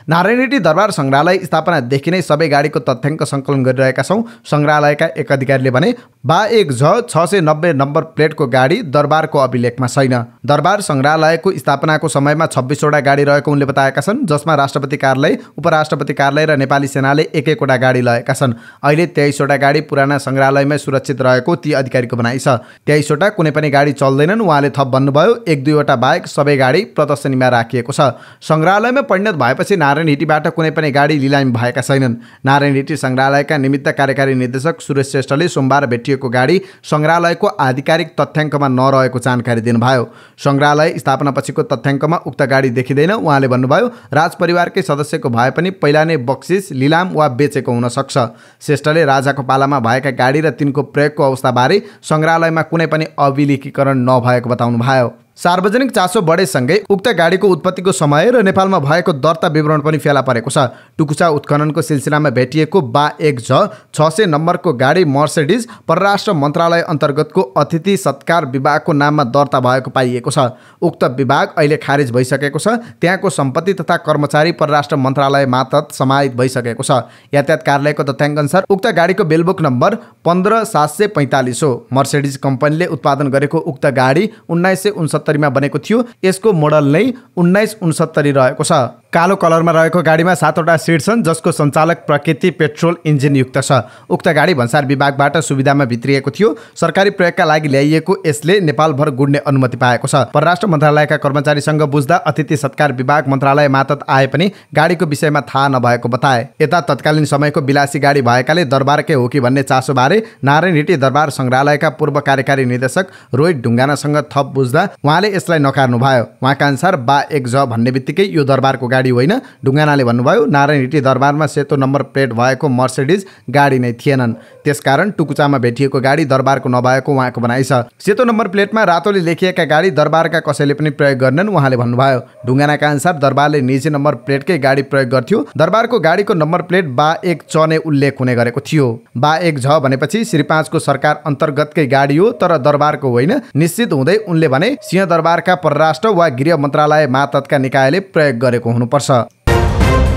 नारायणहिटी दरबार संग्रहालय स्थापनादेखि नै सबै गाडीको तथ्याङ्क सङ्कलन गरिरहेका छौँ। संग्रहालयका एक अधिकारीले भने बा 1 झ 690 नम्बर प्लेटको गाडी दरबारको अभिलेखमा छैन। दरबार संग्रहालयको स्थापनाको समयमा 26वटा गाडी रहेको उनले बताएका छन्, जसमा राष्ट्रपति कार्यालय, उपराष्ट्रपति कार्यालय र नेपाली सेनाले एक-एकवटा गाडी लगेका छन्। अहिले 23वटा गाडी पुराना संग्रहालयमै सुरक्षित रहेको ती अधिकारीको भनाइ छ। 23वटा कुनै पनि गाडी चल्दैनन्। उहाँले थप भन्नुभयो, 1-2वटा बाहेक सबै गाडी प्रदर्शनीमा राखिएको छ। संग्रहालयमा परिणत भएपछि नारायणहिटीबाट कुनै पनि गाडी लिलाम भएका छैनन्। नारायणहिटी संग्रहालयका निमित्त कार्यकारी निर्देशक सुरेश श्रेष्ठले सोमबार भेटिएको गाडी संग्रहालयको आधिकारिक तथ्याङ्कमा नरहेको जानकारी दिनुभयो। संग्रहालय स्थापनापछिको तथ्याङ्कमा उक्त गाडी देखिँदैन। उहाँले भन्नुभयो, राजपरिवारकै सदस्यको भए पनि पहिला नै बक्सिस, लिलाम वा बेचेको हुन सक्छ। श्रेष्ठले राजाको पालामा भएका गाडी र तिनको प्रयोगको अवस्थाबारे संग्रहालयमा कुनै पनि अभिलेखीकरण नभएको बताउनुभयो। सार्वजनिक चासो बढेसँगै उक्त गाडीको उत्पत्तिको समय र नेपालमा भएको दर्ता विवरण पनि फेला परेको छ। टुकुचा उत्खननको सिलसिलामा भेटिएको बा 1 झ 600 नम्बरको गाडी मर्सिडिज परराष्ट्र मन्त्रालय अन्तर्गतको अतिथि सत्कार विभागको नाममा दर्ता भएको पाइएको छ। उक्त विभाग अहिले खारेज भइसकेको छ। त्यहाँको सम्पत्ति तथा कर्मचारी परराष्ट्र मन्त्रालय मातहत समाहित भइसकेको छ। यातायात कार्यालयको तथ्याङ्कअनुसार उक्त गाडीको बेलबुक नम्बर 15745 हो। मर्सिडिज कम्पनीले उत्पादन गरेको उक्त गाडी 1969 मा बनेको थियो। यसको मोडल नै 1969 रहेको छ। कालो कलरमा रहेको गाडीमा 7वटा सिट छन्, जसको सञ्चालक प्रकृति पेट्रोल इन्जिन युक्त छ। उक्त गाडी भन्सार विभागबाट सुविधामा भित्रिएको थियो। सरकारी प्रयोगका लागि ल्याइएको यसले नेपालभर गुड्ने अनुमति पाएको छ। परराष्ट्र मन्त्रालयका कर्मचारीसँग बुझ्दा अतिथि सत्कार विभाग मन्त्रालय मातहत आए पनि गाडीको विषयमा थाहा नभएको बताए। यता तत्कालीन समयको विलासी गाडी भएकाले दरबारकै हो कि भन्ने चासोबारे नारायणहिटी दरबार संग्रहालयका पूर्व कार्यकारी निर्देशक रोहित ढुङ्गानासँग थप बुझ्दा उहाँले यसलाई नकार्नुभयो। उहाँका अनुसार बा 1 झ भन्ने बित्तिकै यो दरबारको गाडी होइन। ढुङ्गानाले भन्नुभयो, नारायणहिटी दरबारमा सेतो नम्बर प्लेट भएको मर्सिडिज गाडी नै थिएनन्। त्यसकारण टुकुचामा भेटिएको गाडी दरबारको नभएको उहाँको भनाइ छ। सेतो नम्बर प्लेटमा रातोले लेखिएका गाडी दरबारका कसैले पनि प्रयोग गर्नेनन् उहाँले भन्नुभयो। ढुङ्गानाका अनुसार दरबारले निजी नम्बर प्लेटकै गाडी प्रयोग गर्थ्यो। दरबारको गाडीको नम्बर प्लेट बा 1 च नै उल्लेख हुने गरेको थियो। बा 1 झ भनेपछि श्री 5 को सरकार अन्तर्गतकै गाडी हो, तर दरबारको होइन। निश्चित हुँदै उनले भने सिंहदरबारका परराष्ट्र वा गृह मन्त्रालय मातहतका निकायले प्रयोग गरेको हुनुपर्छ।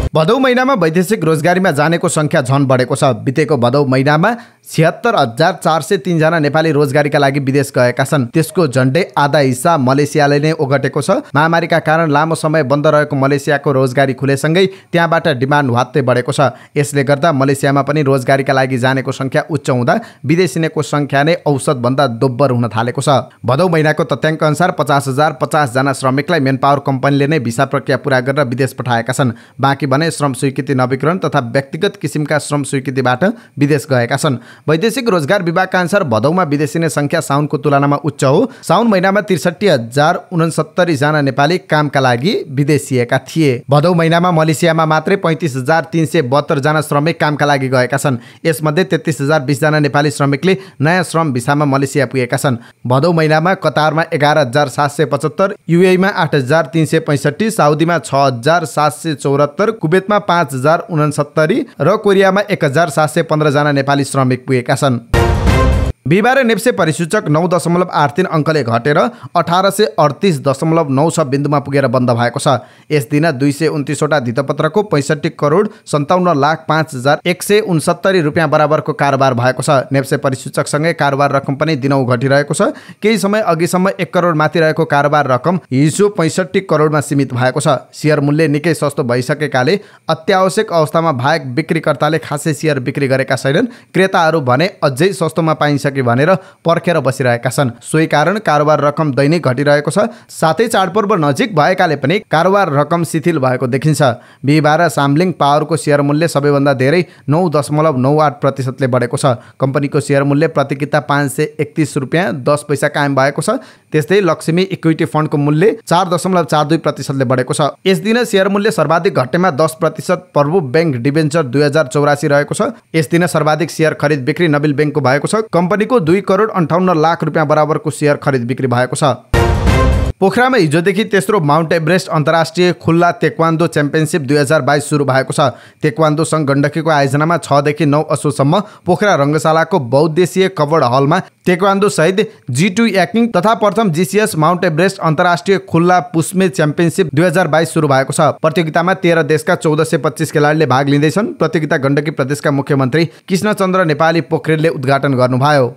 भदौ महिनामा वैदेशिक रोजगारीमा जानेको संख्या झन बढेको छ। बितेको भदौ महिनामा 76,403 जना नेपाली रोजगारीका लागि विदेश गएका छन्। त्यसको झन्डै आधा हिस्सा मलेसियाले नै ओगटेको छ। महामारीका कारण लामो समय बन्द रहेको मलेसियाको रोजगारी खुलेसँगै त्यहाँबाट डिमान्ड ह्वात्तै बढेको छ। यसले गर्दा मलेसियामा पनि रोजगारीका लागि जानेको संख्या उच्च हुँदा विदेशीको संख्या नै औसतभन्दा दोब्बर हुन थालेको छ। भदौ महिनाको तथ्याङ्क अनुसार 50,050 जना श्रमिकलाई मेनपावर कम्पनीले नै भिसा प्रक्रिया पूरा गरेर विदेश पठाएका छन्। बाँकी भने श्रम स्वीकृति नवीकरण तथा व्यक्तिगत किसिमका श्रम स्वीकृतिबाट विदेश गएका छन्। वैदेशिक रोजगार विभागका अनुसार भदौमा विदेशी संख्या साउनको तुलनामा उच्च हो। साउन महिनामा 63,069 जना नेपाली कामका लागि विदेशिएका थिए। भदौ महिनामा मलेसियामा मात्रै 35,372 जना श्रमिक कामका लागि गएका छन्। यसमध्ये 33,020 जना नेपाली श्रमिकले नयाँ श्रम भिसामा मलेसिया पुगेका छन्। भदौ महिनामा कतारमा 11,775, युएईमा 8,365, साउदीमा 6,774, कुवेतमा 5,069 र कोरियामा 1,715 जना नेपाली श्रमिक पुगेका छन्। बिहिबार नेप्से परिसूचक 9.83 अङ्कले घटेर 1838.96 बिन्दुमा पुगेर बन्द भएको छ। यस दिन 229वटा धितोपत्रको 65,57,05,169 रुपियाँ बराबरको कारोबार भएको छ। नेप्से परिसूचकसँगै कारोबार रकम पनि दिनौ घटिरहेको छ। केही समय अघिसम्म 1 करोड माथि रहेको कारोबार रकम हिजो 65 करोडमा सीमित भएको छ। सेयर मूल्य निकै सस्तो भइसकेकाले अत्यावश्यक अवस्थामा बाहेक बिक्रीकर्ताले खासै सेयर बिक्री गरेका छैनन्। क्रेताहरू भने अझै सस्तोमा पाइन्छ भनेर पर्खेर बसिरहेका छन्। सोही कारण कारोबार रकम दैनिक घटिरहेको छ। साथै चाडपर्व नजिक भएकाले पनि कारोबार रकम शिथिल भएको देखिन्छ। बिहिबार साम्लिङ पावरको सेयर मूल्य सबैभन्दा धेरै 9.98% बढेको छ। कम्पनीको सेयर मूल्य प्रतिकिता 531 रुपियाँ 10 पैसा कायम भएको छ। त्यस्तै लक्ष्मी इक्विटी फन्डको मूल्य 4.42% बढेको छ। यस दिन सेयर मूल्य सर्वाधिक घटेमा 10% प्रभु बैंक डिबेन्चर 2084 रहेको छ। यस दिन सर्वाधिक सेयर खरिद बिक्री नबिल बैंकको भएको छ। कम्पनीको 2 करोड 58 लाख रुपियाँ बराबरको सेयर खरिद बिक्री भएको छ। पोखरामा हिजोदेखि तेस्रो माउन्ट एभरेस्ट अन्तर्राष्ट्रिय खुल्ला तेक्वान्दो च्याम्पियनसिप 2022 सुरु भएको छ। तेक्वान्दो सङ्घ गण्डकीको आयोजनामा 6 देखि 9 असोजसम्म पोखरा रङ्गशालाको बहुद्देशीय कभर्ड हलमा तेक्वान्दो सहित G2 याकिङ तथा प्रथम GCS माउन्ट एभरेस्ट अन्तर्राष्ट्रिय खुल्ला पुस्मे च्याम्पियनसिप 2022 सुरु भएको छ। प्रतियोगितामा 13 देशका 1425 खेलाडीले भाग लिँदैछन्। प्रतियोगिता गण्डकी प्रदेशका मुख्यमन्त्री कृष्णचन्द्र नेपाली पोखरेलले उद्घाटन गर्नुभयो।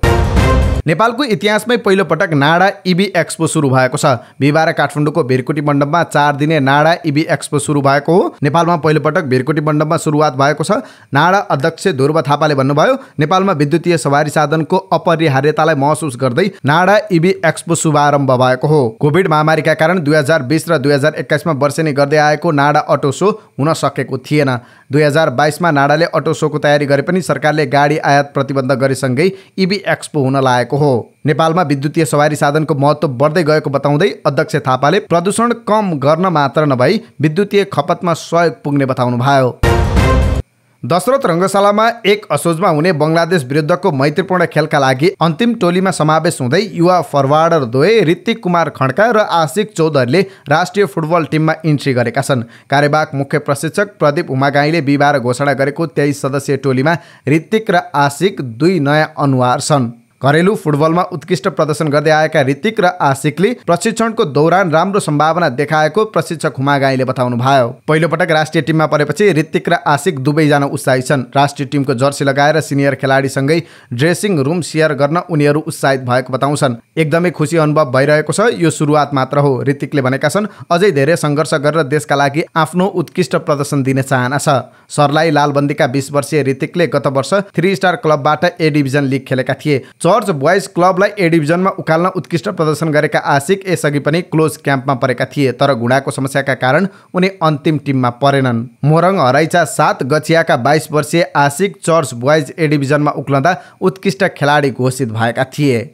नेपालको इतिहासमै पहिलो पटक नाडा इबी एक्सपो सुरु भएको छ। बिहिबार काठमाडौँको भिरकुटी मण्डपमा 4 दिने नाडा इबी एक्सपो सुरु भएको हो। नेपालमा पहिलो पटक भिरकुटी मण्डपमा सुरुवात भएको छ। नाडा अध्यक्ष ध्रुव थापाले भन्नुभयो, नेपालमा विद्युतीय सवारी साधनको अपरिहार्यतालाई महसुस गर्दै नाडा इबी एक्सपो शुभारम्भ भएको हो। कोभिड महामारीका कारण 2020 र 2021 मा वर्षेनी गर्दै आएको नाडा अटो सो हुन सकेको थिएन। 2022 मा नाडाले अटो सोको तयारी गरे पनि सरकारले गाडी आयात प्रतिबन्ध गरेसँगै इबी एक्सपो हुन लागेको हो। नेपालमा विद्युतीय सवारी साधनको महत्त्व बढ्दै गएको बताउँदै अध्यक्ष थापाले प्रदूषण कम गर्न मात्र नभई विद्युतीय खपतमा सहयोग पुग्ने बताउनुभयो। दशरथ रङ्गशालामा 1 असोजमा हुने बङ्गलादेश विरुद्धको मैत्रीपूर्ण खेलका लागि अन्तिम टोलीमा समावेश हुँदै युवा फरवार्डर द्वय ऋतिक कुमार खड्का र आशिक चौधरीले राष्ट्रिय फुटबल टिममा इन्ट्री गरेका छन्। कार्यवाहक मुख्य प्रशिक्षक प्रदीप उमागाईले बिहिबार घोषणा गरेको 23 सदस्यीय टोलीमा ऋतिक र आशिक 2 नयाँ अनुहार छन्। घरेलु फुटबलमा उत्कृष्ट प्रदर्शन गर्दै आएका ऋतिक र आशिकले प्रशिक्षणको दौरान राम्रो सम्भावना देखाएको प्रशिक्षक हुमागाईले बताउनुभयो। पहिलो पटक राष्ट्रिय टिममा परेपछि ऋतिक र आशिक दुवैजना उत्साहित छन्। राष्ट्रिय टिमको जर्सी लगाएर सिनियर खेलाडीसँगै ड्रेसिङ रुम सेयर गर्न उनीहरू उत्साहित भएको बताउँछन्। एकदमै खुसी अनुभव भइरहेको छ, यो सुरुवात मात्र हो। ऋतिकले भनेका छन्, अझै धेरै सङ्घर्ष गरेर देशका लागि आफ्नो उत्कृष्ट प्रदर्शन दिने चाहना छ। सर्लाही लालबन्दीका 20 वर्षीय ऋतिकले गत वर्ष 3 स्टार क्लबबाट ए डिभिजन लिग खेलेका थिए। चर्च बोइज क्लबलाई ए डिभिजनमा उकाल्न उत्कृष्ट प्रदर्शन गरेका आशिक यसअघि पनि क्लोज क्याम्पमा परेका थिए, तर घुँडाको समस्याका कारण उनी अन्तिम टिममा परेनन्। मोरङ हराइचा 7 गछियाका 22 वर्षीय आशिक चर्च बोइज ए डिभिजनमा उक्लँदा उत्कृष्ट खेलाडी घोषित भएका थिए।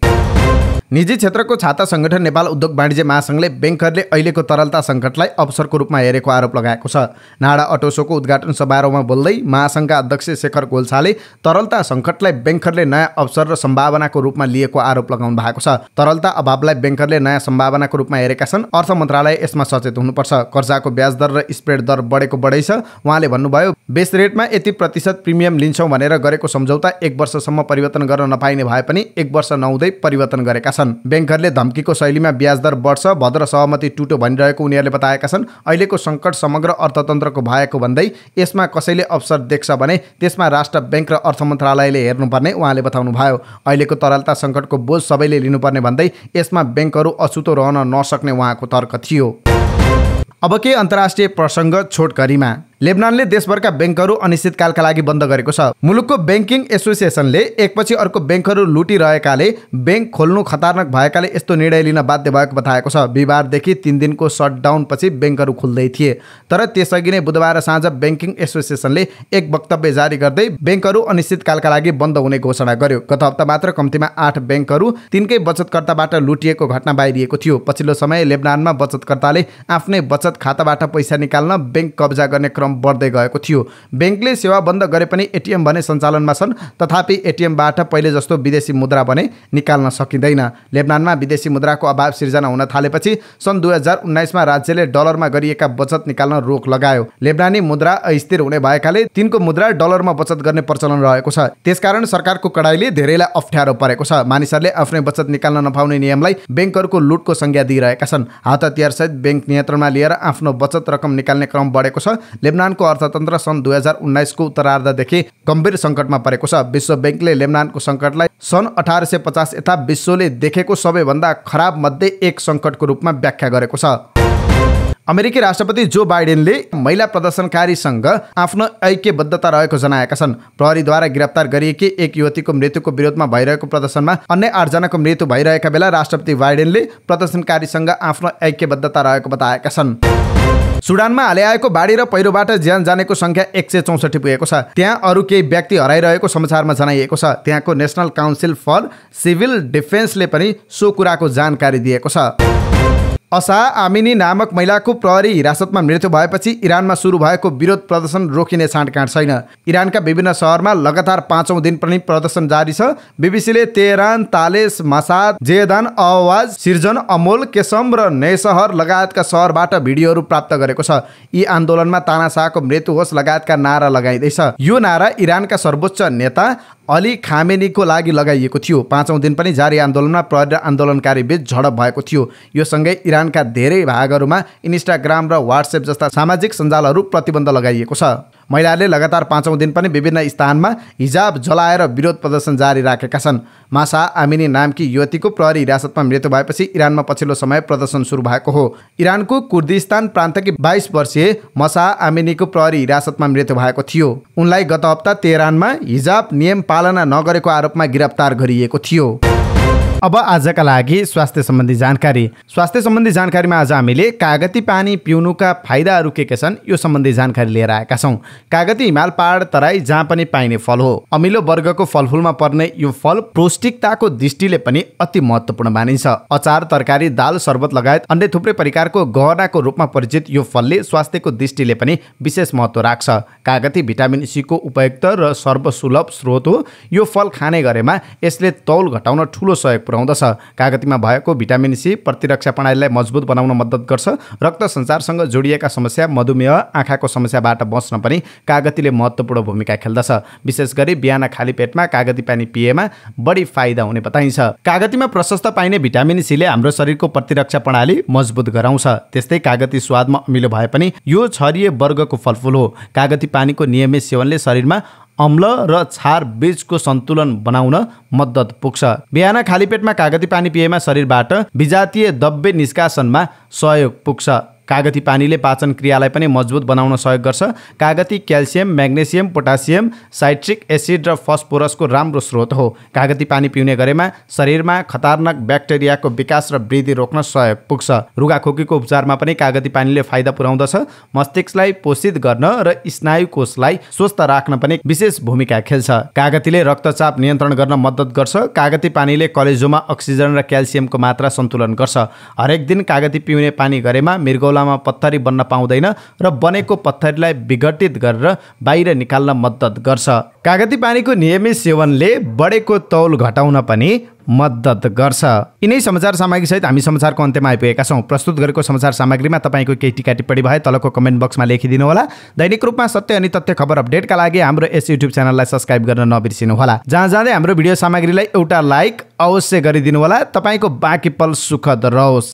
निजी क्षेत्रको छाता संगठन नेपाल उद्योग वाणिज्य महासंघले बैंकरले अहिलेको तरलता सङ्कटलाई अवसरको रूपमा हेरेको आरोप लगाएको छ। नाडा अटो सोको उद्घाटन समारोहमा बोल्दै महासंघका अध्यक्ष शेखर गोल्छाले तरलता सङ्कटलाई बैंकरले नयाँ अवसर र सम्भावनाको रूपमा लिएको आरोप लगाउनु भएको छ। तरलता अभावलाई बैंकरले नयाँ सम्भावनाको रूपमा हेरेका छन्। अर्थ मन्त्रालय यसमा सचेत हुनुपर्छ। कर्जाको ब्याज दर र स्प्रेड दर बढेको बढै छ। उहाँले भन्नुभयो, बेस रेटमा यति प्रतिशत प्रिमियम लिन्छौँ भनेर गरेको सम्झौता 1 वर्षसम्म परिवर्तन गर्न नपाइने भए पनि 1 वर्ष नहुँदै परिवर्तन गरेका छन्। बैंकरले धम्कीको शैलीमा ब्याज दर बढ्छ, भद्र सहमति टुटो भनिरहेको उनीहरूले बताएका छन्। अहिलेको सङ्कट समग्र अर्थतन्त्रको भएको भन्दै यसमा कसैले अवसर देख्छ भने त्यसमा राष्ट्र बैंक र अर्थ मन्त्रालयले हेर्नुपर्ने उहाँले बताउनुभयो। अहिलेको तरलता सङ्कटको बोझ सबैले लिनुपर्ने भन्दै यसमा बैंकहरू अछुतो रहन नसक्ने उहाँको तर्क थियो। अब के अन्तर्राष्ट्रिय प्रसङ्ग छोटकरीमा। लेबनानले देशभरका बैंकहरू अनिश्चितकालका लागि बन्द गरेको छ। मुलुकको बैंकिङ एसोसिएसनले एकपछि अर्को बैंकहरू लुटिरहेकाले बैंक खोल्नु खतरनाक भएकाले यस्तो निर्णय लिन बाध्य भएको बताएको छ। बिहिबारदेखि 3 दिनको सटडाउन पछि बैंकहरू खुल्दै थिए, तर त्यसअघि नै बुधबार साँझ बैंकिङ एसोसिएसनले एक वक्तव्य जारी गर्दै बैंकहरू अनिश्चितकालका लागि बन्द हुने घोषणा गर्यो। गत हप्ता मात्र कम्तीमा 8 बैंकहरू तिनकै बचतकर्ताबाट लुटिएको घटना बाहिरिएको थियो। पछिल्लो समय लेबनानमा बचतकर्ताले आफ्नै बचत खाताबाट पैसा निकाल्न बैंक कब्जा गर्ने क्रम बढ्दै गएको थियो। बैंकले सेवा बन्द गरे पनि एटिएम भने सञ्चालनमा छन्, तथापि एटिएमबाट पहिले जस्तो विदेशी मुद्रा भने निकाल्न सकिँदैन। लेबनानमा विदेशी मुद्राको अभाव सिर्जना हुन थालेपछि सन् 2019 मा राज्यले डलरमा गरिएका बचत निकाल्न रोक लगायो। लेबनानी मुद्रा अस्थिर हुने भएकाले तिनको मुद्रा डलरमा बचत गर्ने प्रचलन रहेको छ। त्यसकारण सरकारको कडाइले धेरैलाई अप्ठ्यारो परेको छ। मानिसहरूले आफ्नै बचत निकाल्न नपाउने नियमलाई बैंकहरूको लुटको संज्ञा दिइरहेका छन्। हात हतियारसहित बैंक नियन्त्रणमा लिएर आफ्नो बचत रकम निकाल्ने क्रम बढेको छ। लेबनानको अर्थतन्त्र सन् 2019 को उत्तरार्धदेखि गम्भीर सङ्कटमा परेको छ। विश्व बैंकले लेबनानको सङ्कटलाई सन् 1850 यता विश्वले देखेको सबैभन्दा खराब मध्ये एक सङ्कटको रूपमा व्याख्या गरेको छ। अमेरिकी राष्ट्रपति जो बाइडेनले महिला प्रदर्शनकारीसँग आफ्नो ऐक्यबद्धता रहेको जनाएका छन्। प्रहरीद्वारा गिरफ्तार गरिएकी एक युवतीको मृत्युको विरोधमा भइरहेको प्रदर्शनमा अन्य 8 जनाको मृत्यु भइरहेका बेला राष्ट्रपति बाइडेनले प्रदर्शनकारीसँग आफ्नो ऐक्यबद्धता रहेको बताएका छन्। सुडानमा हालै आएको बाढी र पहिरोबाट ज्यान जानेको संख्या 164 पुगेको छ। त्यहाँ अरू केही व्यक्ति हराइरहेको समाचारमा जनाइएको छ। त्यहाँको नेसनल काउन्सिल फर सिभिल डिफेन्सले पनि सो कुराको जानकारी दिएको छ। असा आमिनी नामक महिलाको प्रहरी हिरासतमा मृत्यु भएपछि इरानमा सुरु भएको विरोध प्रदर्शन रोकिने साँठगाँठ छैन। इरानका विभिन्न सहरमा लगातार 5औं दिन पनि प्रदर्शन जारी छ। बीबीसीले तेहरान, तालेस, मसाद, जेदान, अवाज, सिर्जन, अमोल, केसम र नैसहर लगायतका सहरबाट भिडियोहरू प्राप्त गरेको छ। यी आन्दोलनमा तानाशाहको मृत्यु होस् लगायतका नारा लगाइँदैछ। यो नारा इरानका सर्वोच्च नेता अली खामेनीको लागि लगाइएको थियो। 5औं दिन पनि जारी आन्दोलनमा प्रहरी र आन्दोलनकारी बीच झडप भएको थियो। यो सँगै इरानका धेरै भागहरूमा इन्स्टाग्राम र व्हाट्सएप जस्ता सामाजिक सञ्जालहरू प्रतिबन्ध लगाइएको छ। महिलाहरूले लगातार 5औं दिन पनि विभिन्न स्थानमा हिजाब जलाएर विरोध प्रदर्शन जारी राखेका छन्। मासा आमिनी नामकी युवतीको प्रहरी हिरासतमा मृत्यु भएपछि इरानमा पछिल्लो समय प्रदर्शन सुरु भएको हो। इरानको कुर्दिस्तान प्रान्तकी 22 वर्षीय मसा आमिनीको प्रहरी हिरासतमा मृत्यु भएको थियो। उनलाई गत हप्ता तेहरानमा हिजाब नियम पालना नगरेको आरोपमा गिरफ्तार गरिएको थियो। अब आजका लागि स्वास्थ्य सम्बन्धी जानकारी। स्वास्थ्य सम्बन्धी जानकारीमा आज हामीले कागती पानी पिउनुका फाइदाहरू के छन् यो सम्बन्धी जानकारी लिएर आएका छौँ। कागती हिमाल पहाड तराई जहाँ पनि पाइने फल हो। अमिलो वर्गको फलफुलमा पर्ने यो फल पौष्टिकताको दृष्टिले पनि अति महत्त्वपूर्ण मानिन्छ। अचार, तरकारी, दाल, शरबत लगायत अन्य थुप्रै प्रकारको गहनाको रूपमा परिचित यो फलले स्वास्थ्यको दृष्टिले पनि विशेष महत्त्व राख्छ। कागती भिटामिन सी को उपयुक्त र सर्वसुलभ स्रोत हो। यो फल खाने गरेमा यसले तौल घटाउन ठूलो सहयोग पुर्याउँदछ। कागतीमा भएको भिटामिन सी प्रतिरक्षा प्रणालीलाई मजबुत बनाउन मद्दत गर्छ। रक्त सञ्चारसँग जोडिएका समस्या, मधुमेह, आँखाको समस्याबाट बच्न पनि कागतीले महत्त्वपूर्ण भूमिका खेल्दछ। विशेष गरी बिहान खाली पेटमा कागती पानी पिएमा बढी फाइदा हुने बताइन्छ। कागतीमा प्रशस्त पाइने भिटामिन सीले हाम्रो शरीरको प्रतिरक्षा प्रणाली मजबुत गराउँछ। त्यस्तै कागती स्वादमा अमिलो भए पनि यो क्षारीय वर्गको फलफुल हो। कागती पानीको नियमित सेवनले शरीरमा अम्ल र क्षार बीचको सन्तुलन बनाउन मद्दत पुग्छ। बिहान खाली पेटमा कागती पानी पिएमा शरीरबाट विजातीय दब्बे निष्कासनमा सहयोग पुग्छ। कागती पानीले पाचन क्रियालाई पनि मजबुत बनाउन सहयोग गर्छ। कागती calcium, magnesium, potassium, citric acid र फस्फोरसको राम्रो स्रोत हो। कागती पानी पिउने गरेमा शरीरमा खतरनाक ब्याक्टेरियाको विकास र वृद्धि रोक्न सहयोग पुग्छ। रुगाखोकीको उपचारमा पनि कागती पानीले फाइदा पुर्याउँदछ। मस्तिष्कलाई पोषित गर्न र स्नायु कोषलाई स्वस्थ राख्न पनि विशेष भूमिका खेल्छ। कागतीले रक्तचाप नियन्त्रण गर्न मद्दत गर्छ। कागती पानीले कलेजोमा अक्सिजन र क्याल्सियमको मात्रा सन्तुलन गर्छ। हरेक दिन कागती पिउने पानी गरेमा मृगौला पत्थरी बन्न पाउँदैन र बनेको पत्थरीलाई विघटित गरेर बाहिर निकाल्न मद्दत गर्छ। कागती पानीको नियमित सेवनले बढेको तौल घटाउन पनि मद्दत गर्छ। यिनै समाचार सामग्री सहित हामी समाचारको अन्त्यमा आइपुगेका छौँ। प्रस्तुत गरेको समाचार सामग्रीमा तपाईँको केही टिका टिप्पणी भए तलको कमेन्ट बक्समा लेखिदिनु होला। दैनिक रूपमा सत्य अनि तथ्य खबर अपडेटका लागि हाम्रो यस युट्युब च्यानललाई सब्स्क्राइब गर्न नबिर्सिनु होला। जहाँ जाँदै हाम्रो भिडियो सामग्रीलाई एउटा लाइक अवश्य गरिदिनु होला। तपाईँको बाँकी पल सुखद रहोस्।